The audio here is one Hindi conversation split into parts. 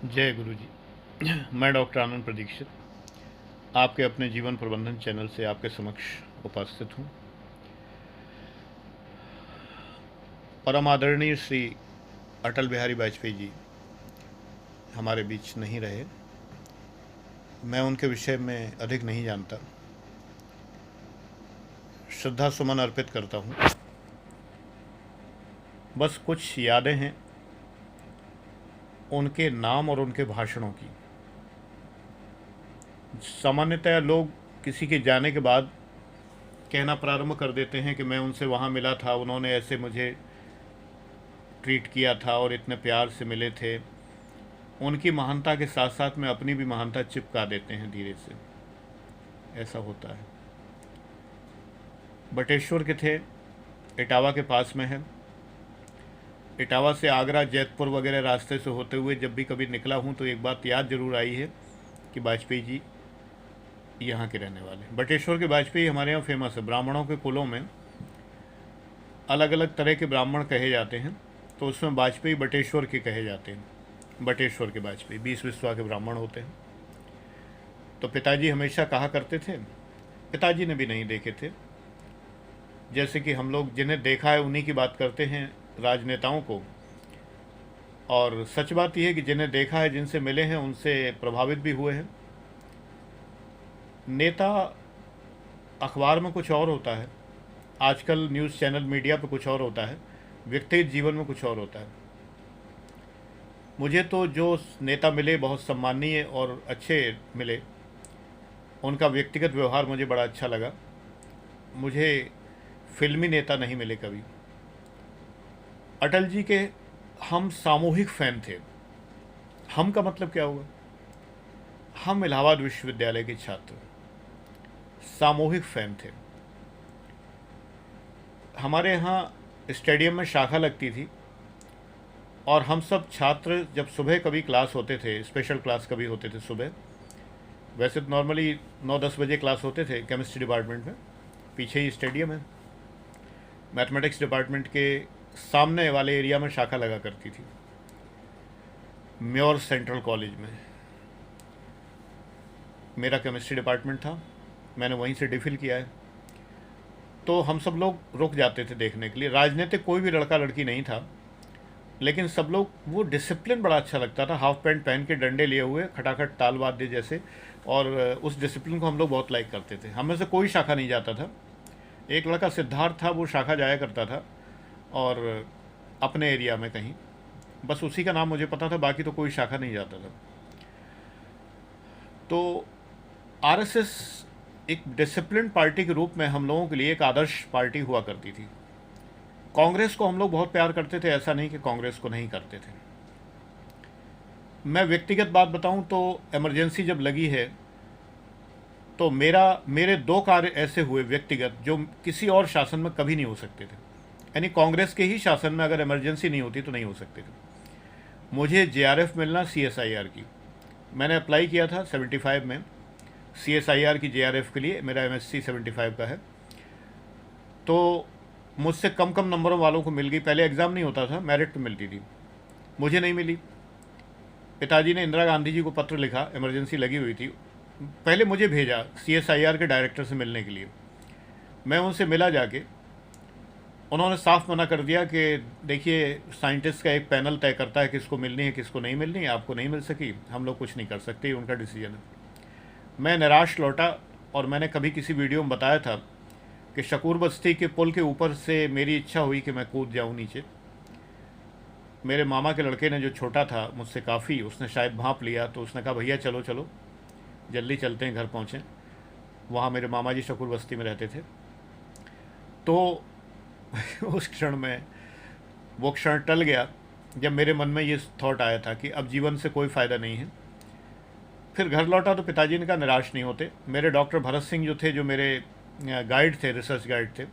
जय गुरु जी। मैं डॉक्टर आनंद प्रदीक्षित आपके अपने जीवन प्रबंधन चैनल से आपके समक्ष उपस्थित हूँ। परम आदरणीय श्री अटल बिहारी वाजपेयी जी हमारे बीच नहीं रहे। मैं उनके विषय में अधिक नहीं जानता। श्रद्धा सुमन अर्पित करता हूँ। बस कुछ यादें हैं उनके नाम और उनके भाषणों की। सामान्यतः लोग किसी के जाने के बाद कहना प्रारंभ कर देते हैं कि मैं उनसे वहाँ मिला था, उन्होंने ऐसे मुझे ट्रीट किया था और इतने प्यार से मिले थे। उनकी महानता के साथ साथ में अपनी भी महानता चिपका देते हैं धीरे से। ऐसा होता है। बटेश्वर के थे, इटावा के पास में है। इटावा से आगरा, जैतपुर वगैरह रास्ते से होते हुए जब भी कभी निकला हूँ तो एक बात याद ज़रूर आई है कि वाजपेयी जी यहाँ के रहने वाले। बटेश्वर के वाजपेयी हमारे यहाँ फेमस है। ब्राह्मणों के कुलों में अलग अलग तरह के ब्राह्मण कहे जाते हैं, तो उसमें वाजपेयी बटेश्वर के कहे जाते हैं। बटेश्वर के वाजपेयी 20 विश्वा के ब्राह्मण होते हैं। तो पिताजी हमेशा कहा करते थे, पिताजी ने भी नहीं देखे थे, जैसे कि हम लोग जिन्हें देखा है उन्हीं की बात करते हैं राजनेताओं को। और सच बात यह है कि जिन्हें देखा है, जिनसे मिले हैं, उनसे प्रभावित भी हुए हैं। नेता अखबार में कुछ और होता है, आजकल न्यूज़ चैनल मीडिया पे कुछ और होता है, व्यक्तिगत जीवन में कुछ और होता है। मुझे तो जो नेता मिले बहुत सम्मानीय और अच्छे मिले, उनका व्यक्तिगत व्यवहार मुझे बड़ा अच्छा लगा। मुझे फिल्मी नेता नहीं मिले कभी। अटल जी के हम सामूहिक फ़ैन थे। हम का मतलब क्या हुआ? हम इलाहाबाद विश्वविद्यालय के छात्र सामूहिक फ़ैन थे। हमारे यहाँ स्टेडियम में शाखा लगती थी और हम सब छात्र जब सुबह कभी क्लास होते थे, स्पेशल क्लास कभी होते थे सुबह, वैसे तो नॉर्मली 9-10 बजे क्लास होते थे केमिस्ट्री डिपार्टमेंट में, पीछे ही स्टेडियम है। मैथमेटिक्स डिपार्टमेंट के सामने वाले एरिया में शाखा लगा करती थी, म्योर सेंट्रल कॉलेज में। मेरा केमिस्ट्री डिपार्टमेंट था, मैंने वहीं से डिफिल किया है। तो हम सब लोग रुक जाते थे देखने के लिए। राजनीतिक कोई भी लड़का लड़की नहीं था, लेकिन सब लोग, वो डिसिप्लिन बड़ा अच्छा लगता था। हाफ पैंट पहन के डंडे लिए हुए खटाखट ताल वाद्य जैसे, और उस डिसिप्लिन को हम लोग बहुत लाइक करते थे। हम में से कोई शाखा नहीं जाता था। एक लड़का सिद्धार्थ था, वो शाखा जाया करता था और अपने एरिया में कहीं, बस उसी का नाम मुझे पता था, बाकी तो कोई शाखा नहीं जाता था। तो आरएसएस एक डिसिप्लिन पार्टी के रूप में हम लोगों के लिए एक आदर्श पार्टी हुआ करती थी। कांग्रेस को हम लोग बहुत प्यार करते थे, ऐसा नहीं कि कांग्रेस को नहीं करते थे। मैं व्यक्तिगत बात बताऊं तो इमरजेंसी जब लगी है तो मेरे 2 कार्य ऐसे हुए व्यक्तिगत जो किसी और शासन में कभी नहीं हो सकते थे। यानी कांग्रेस के ही शासन में अगर इमरजेंसी नहीं होती तो नहीं हो सकते थे। मुझे जेआरएफ मिलना सीएसआईआर की, मैंने अप्लाई किया था 75 में सीएसआईआर की जेआरएफ के लिए। मेरा एमएससी 75 का है, तो मुझसे कम कम नंबरों वालों को मिल गई। पहले एग्ज़ाम नहीं होता था, मेरिट पे मिलती थी, मुझे नहीं मिली। पिताजी ने इंदिरा गांधी जी को पत्र लिखा, इमरजेंसी लगी हुई थी, पहले मुझे भेजा सीएसआईआर के डायरेक्टर से मिलने के लिए। मैं उनसे मिला जाके, उन्होंने साफ मना कर दिया कि देखिए, साइंटिस्ट का एक पैनल तय करता है किसको मिलनी है किसको नहीं मिलनी है, आपको नहीं मिल सकी, हम लोग कुछ नहीं कर सकते, ये उनका डिसीजन है। मैं निराश लौटा और मैंने कभी किसी वीडियो में बताया था कि शकूर बस्ती के पुल के ऊपर से मेरी इच्छा हुई कि मैं कूद जाऊं नीचे। मेरे मामा के लड़के ने, जो छोटा था मुझसे काफ़ी, उसने शायद भांप लिया, तो उसने कहा भैया चलो चलो जल्दी चलते हैं, घर पहुँचें। वहाँ मेरे मामा जी शकूर बस्ती में रहते थे। तो उस क्षण में वो क्षण टल गया जब मेरे मन में ये थॉट आया था कि अब जीवन से कोई फ़ायदा नहीं है। फिर घर लौटा तो पिताजी ने कहा निराश नहीं होते। मेरे डॉक्टर भरत सिंह जो थे, जो मेरे गाइड थे, रिसर्च गाइड थे,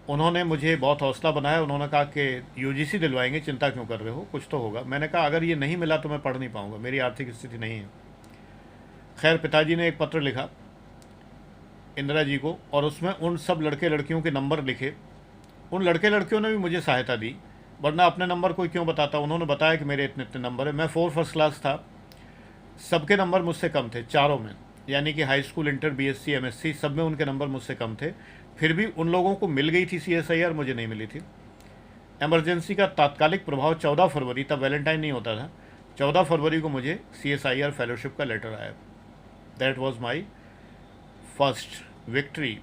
उन्होंने मुझे बहुत हौसला बनाया। उन्होंने कहा कि यूजीसी दिलवाएंगे, चिंता क्यों कर रहे हो, कुछ तो होगा। मैंने कहा अगर ये नहीं मिला तो मैं पढ़ नहीं पाऊँगा, मेरी आर्थिक स्थिति नहीं है। खैर, पिताजी ने एक पत्र लिखा इंदिरा जी को और उसमें उन सब लड़के लड़कियों के नंबर लिखे। उन लड़के लड़कियों ने भी मुझे सहायता दी वरना अपने नंबर कोई क्यों बताता। उन्होंने बताया कि मेरे इतने इतने नंबर है। मैं 4 फर्स्ट क्लास था, सबके नंबर मुझसे कम थे चारों में, यानी कि high school, inter, BSc, MSc सब में उनके नंबर मुझसे कम थे। फिर भी उन लोगों को मिल गई थी सीएसआईआर, मुझे नहीं मिली थी। इमरजेंसी का तात्कालिक प्रभाव 14 फरवरी, तब वैलेंटाइन नहीं होता था, 14 फरवरी को मुझे सीएसआईआर फेलोशिप का लेटर आया। That was my first victory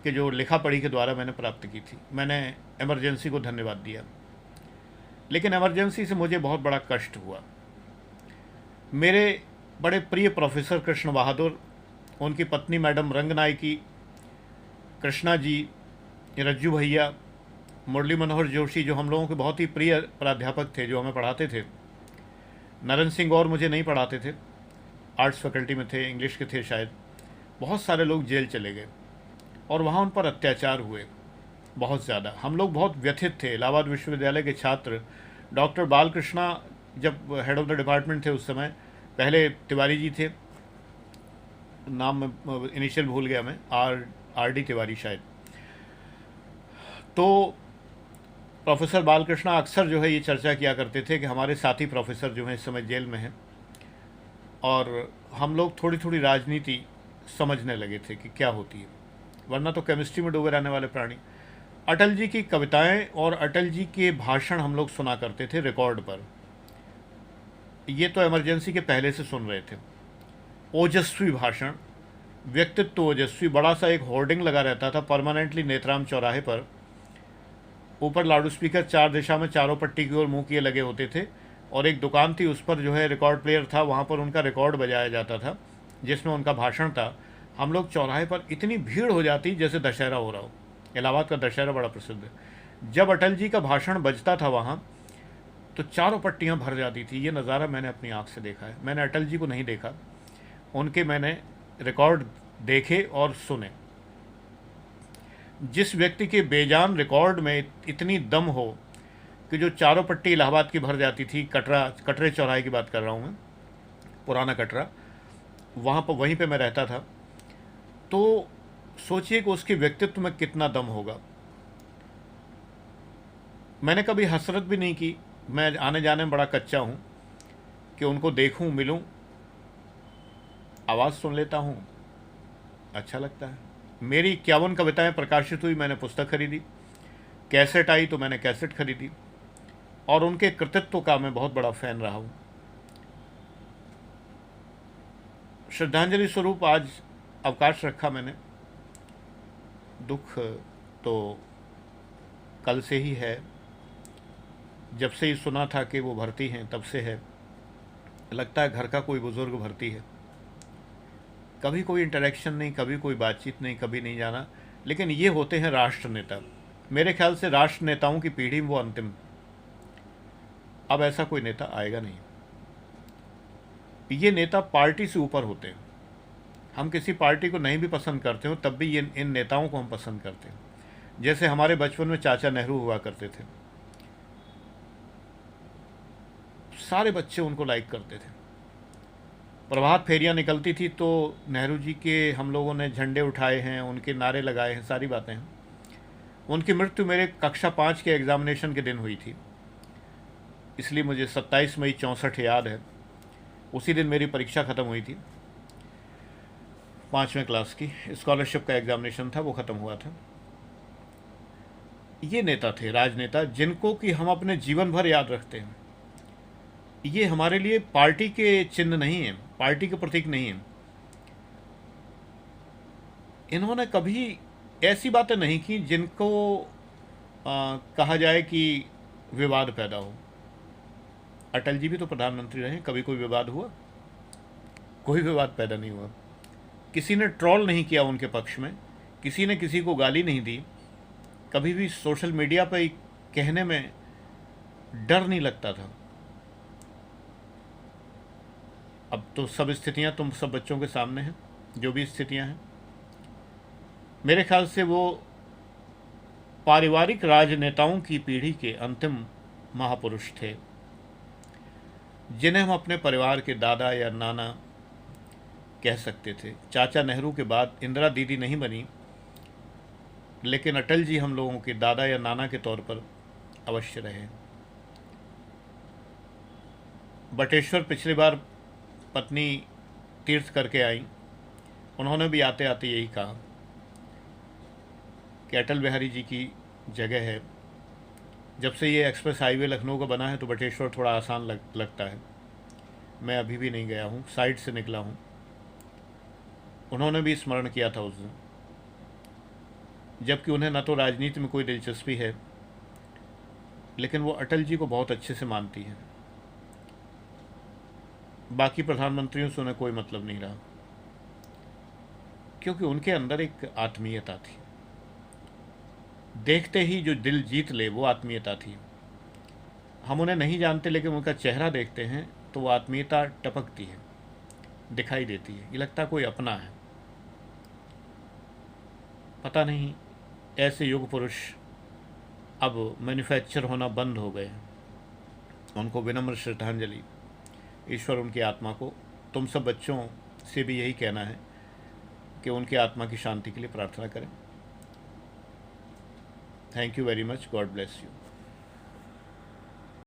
कि जो लिखा पढ़ी के द्वारा मैंने प्राप्त की थी। मैंने इमरजेंसी को धन्यवाद दिया। लेकिन इमरजेंसी से मुझे बहुत बड़ा कष्ट हुआ। मेरे बड़े प्रिय प्रोफेसर कृष्ण बहादुर, उनकी पत्नी मैडम रंगनायकी, कृष्णा जी, रज्जू भैया, मुरली मनोहर जोशी, जो हम लोगों के बहुत ही प्रिय प्राध्यापक थे, जो हमें पढ़ाते थे। नरेंद्र सिंह और मुझे नहीं पढ़ाते थे, आर्ट्स फैकल्टी में थे, इंग्लिश के थे शायद। बहुत सारे लोग जेल चले गए और वहाँ उन पर अत्याचार हुए बहुत ज़्यादा। हम लोग बहुत व्यथित थे। इलाहाबाद विश्वविद्यालय के छात्र डॉक्टर बालकृष्णा जब हेड ऑफ द डिपार्टमेंट थे उस समय, पहले तिवारी जी थे, नाम इनिशियल भूल गया मैं, आर डी तिवारी शायद। तो प्रोफेसर बालकृष्णा अक्सर जो है ये चर्चा किया करते थे कि हमारे साथी प्रोफेसर जो हैं इस समय जेल में हैं, और हम लोग थोड़ी थोड़ी राजनीति समझने लगे थे कि क्या होती है, वरना तो केमिस्ट्री में डूबे रहने वाले प्राणी। अटल जी की कविताएं और अटल जी के भाषण हम लोग सुना करते थे रिकॉर्ड पर। ये तो इमरजेंसी के पहले से सुन रहे थे। ओजस्वी भाषण, व्यक्तित्व ओजस्वी। बड़ा सा एक होर्डिंग लगा रहता था परमानेंटली नेत्राम चौराहे पर, ऊपर लाउड स्पीकर 4 दिशा में चारों पट्टी की ओर मुंह किए लगे होते थे, और एक दुकान थी उस पर जो है रिकॉर्ड प्लेयर था, वहाँ पर उनका रिकॉर्ड बजाया जाता था जिसमें उनका भाषण था। हम लोग चौराहे पर, इतनी भीड़ हो जाती जैसे दशहरा हो रहा हो। इलाहाबाद का दशहरा बड़ा प्रसिद्ध है। जब अटल जी का भाषण बजता था वहाँ, तो चारों पट्टियाँ भर जाती थी। ये नज़ारा मैंने अपनी आँख से देखा है। मैंने अटल जी को नहीं देखा, उनके मैंने रिकॉर्ड देखे और सुने। जिस व्यक्ति के बेजान रिकॉर्ड में इतनी दम हो कि जो चारों पट्टी इलाहाबाद की भर जाती थी, कटरे चौराहे की बात कर रहा हूँ मैं, पुराना कटरा, वहाँ पर, वहीं पे मैं रहता था। तो सोचिए कि उसके व्यक्तित्व में कितना दम होगा। मैंने कभी हसरत भी नहीं की, मैं आने जाने में बड़ा कच्चा हूँ, कि उनको देखूँ, मिलूँ, आवाज़ सुन लेता हूँ, अच्छा लगता है। मेरी 51 कविताएं प्रकाशित हुई, मैंने पुस्तक खरीदी। कैसेट आई तो मैंने कैसेट खरीदी, और उनके कृतित्व का मैं बहुत बड़ा फ़ैन रहा हूँ। श्रद्धांजलि स्वरूप आज अवकाश रखा मैंने। दुख तो कल से ही है, जब से ही सुना था कि वो भर्ती हैं तब से है। लगता है घर का कोई बुज़ुर्ग भर्ती है। कभी कोई इंटरेक्शन नहीं, कभी कोई बातचीत नहीं, कभी नहीं जाना। लेकिन ये होते हैं राष्ट्र नेता। मेरे ख्याल से राष्ट्र नेताओं की पीढ़ी में वो अंतिम, अब ऐसा कोई नेता आएगा नहीं। ये नेता पार्टी से ऊपर होते हैं। हम किसी पार्टी को नहीं भी पसंद करते हो तब भी ये इन नेताओं को हम पसंद करते हैं। जैसे हमारे बचपन में चाचा नेहरू हुआ करते थे, सारे बच्चे उनको लाइक करते थे। प्रभात फेरियां निकलती थी तो नेहरू जी के हम लोगों ने झंडे उठाए हैं, उनके नारे लगाए हैं, सारी बातें हैं। उनकी मृत्यु मेरे कक्षा 5 के एग्जामिनेशन के दिन हुई थी, इसलिए मुझे 27 मई 64 याद है। उसी दिन मेरी परीक्षा ख़त्म हुई थी, 5वीं क्लास की स्कॉलरशिप का एग्जामिनेशन था, वो ख़त्म हुआ था। ये नेता थे, राजनेता, जिनको कि हम अपने जीवन भर याद रखते हैं। ये हमारे लिए पार्टी के चिन्ह नहीं है, पार्टी के प्रतीक नहीं है। इन्होंने कभी ऐसी बातें नहीं की जिनको कहा जाए कि विवाद पैदा हो। अटल जी भी तो प्रधानमंत्री रहे, कभी कोई विवाद हुआ? कोई विवाद पैदा नहीं हुआ। किसी ने ट्रोल नहीं किया उनके पक्ष में, किसी ने किसी को गाली नहीं दी। कभी भी सोशल मीडिया पर कहने में डर नहीं लगता था। अब तो सब स्थितियां तुम सब बच्चों के सामने हैं, जो भी स्थितियां हैं। मेरे ख्याल से वो पारिवारिक राजनेताओं की पीढ़ी के अंतिम महापुरुष थे, जिन्हें हम अपने परिवार के दादा या नाना कह सकते थे। चाचा नेहरू के बाद इंदिरा दीदी नहीं बनी, लेकिन अटल जी हम लोगों के दादा या नाना के तौर पर अवश्य रहे। बटेश्वर पिछली बार पत्नी तीर्थ करके आई, उन्होंने भी आते आते यही कहा कि अटल बिहारी जी की जगह है। जब से ये एक्सप्रेस हाईवे लखनऊ का बना है तो बटेश्वर थोड़ा आसान लगता है। मैं अभी भी नहीं गया हूँ, साइड से निकला हूँ। उन्होंने भी स्मरण किया था उस दिन, जबकि उन्हें न तो राजनीति में कोई दिलचस्पी है, लेकिन वो अटल जी को बहुत अच्छे से मानती हैं। बाकी प्रधानमंत्रियों से उन्हें कोई मतलब नहीं रहा, क्योंकि उनके अंदर एक आत्मीयता थी। देखते ही जो दिल जीत ले वो आत्मीयता थी। हम उन्हें नहीं जानते, लेकिन उनका चेहरा देखते हैं तो वो आत्मीयता टपकती है, दिखाई देती है। ये लगता कोई अपना है। पता नहीं ऐसे युग पुरुष अब मैन्युफैक्चर होना बंद हो गए हैं। उनको विनम्र श्रद्धांजलि। ईश्वर उनकी आत्मा को, तुम सब बच्चों से भी यही कहना है कि उनकी आत्मा की शांति के लिए प्रार्थना करें। Thank you very much. God bless you.